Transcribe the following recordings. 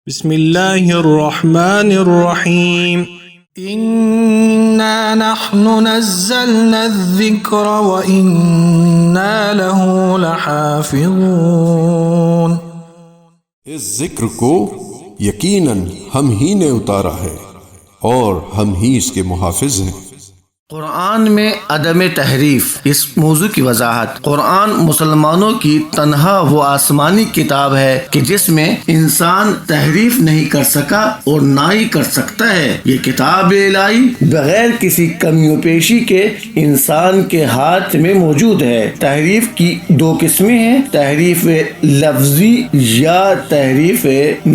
بسم اللہ الرحمن الرحیم إنا نحن نزلنا الذكر وإنا له لحافظون۔ اس ذکر کو یقیناً ہم ہی نے اتارا ہے اور ہم ہی اس کے محافظ ہیں۔ قرآن میں عدم تحریف، اس موضوع کی وضاحت۔ قرآن مسلمانوں کی تنہا وہ آسمانی کتاب ہے کہ جس میں انسان تحریف نہیں کر سکا اور نہ ہی کر سکتا ہے۔ یہ کتاب الہی بغیر کسی کمی و پیشی کے انسان کے ہاتھ میں موجود ہے۔ تحریف کی دو قسمیں ہیں، تحریف لفظی یا تحریف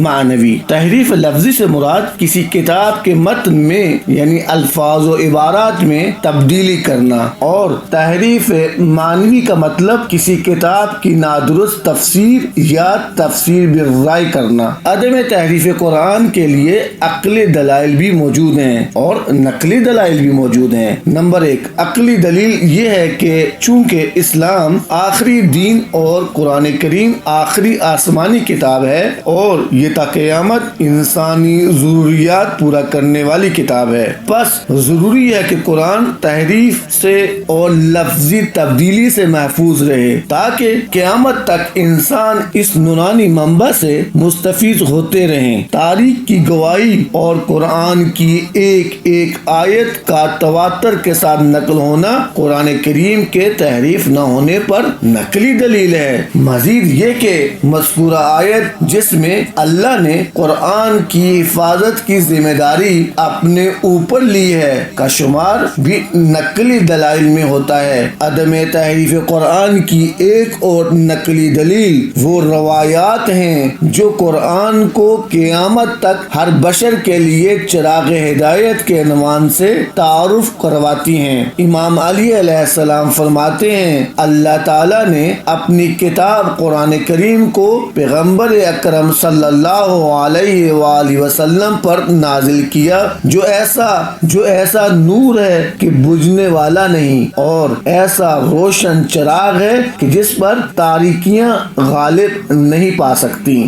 معنوی۔ تحریف لفظی سے مراد کسی کتاب کے متن میں یعنی الفاظ و عبارات میں تبدیلی کرنا، اور تحریف معنوی کا مطلب کسی کتاب کی نادرست تفسیر یا تفسیر بالرائے کرنا۔ عدم تحریف قرآن کے لیے عقلی دلائل بھی موجود ہیں اور نقلی دلائل بھی موجود ہیں۔ نمبر 1، عقلی دلیل یہ ہے کہ چونکہ اسلام آخری دین اور قرآن کریم آخری آسمانی کتاب ہے اور یہ تا قیامت انسانی ضروریات پورا کرنے والی کتاب ہے، پس ضروری ہے کہ قرآن تحریف سے اور لفظی تبدیلی سے محفوظ رہے تاکہ قیامت تک انسان اس نورانی منبع سے مستفید ہوتے رہیں۔ تاریخ کی گواہی اور قرآن کی ایک ایک آیت کا تواتر کے ساتھ نقل ہونا قرآن کریم کے تحریف نہ ہونے پر نقلی دلیل ہے۔ مزید یہ کہ مذکورہ آیت جس میں اللہ نے قرآن کی حفاظت کی ذمہ داری اپنے اوپر لی ہے کا شمار بھی نقلی دلائل میں ہوتا ہے۔ عدم تحریف قرآن کی ایک اور نقلی دلیل وہ روایات ہیں جو قرآن کو قیامت تک ہر بشر کے لیے چراغ ہدایت کے عنوان سے تعارف کرواتی ہیں۔ امام علی علیہ السلام فرماتے ہیں، اللہ تعالیٰ نے اپنی کتاب قرآن کریم کو پیغمبر اکرم صلی اللہ علیہ وآلہ وسلم پر نازل کیا جو ایسا نور ہے کہ بجھنے والا نہیں اور ایسا روشن چراغ ہے کہ جس پر تاریکیاں غالب نہیں پا سکتی۔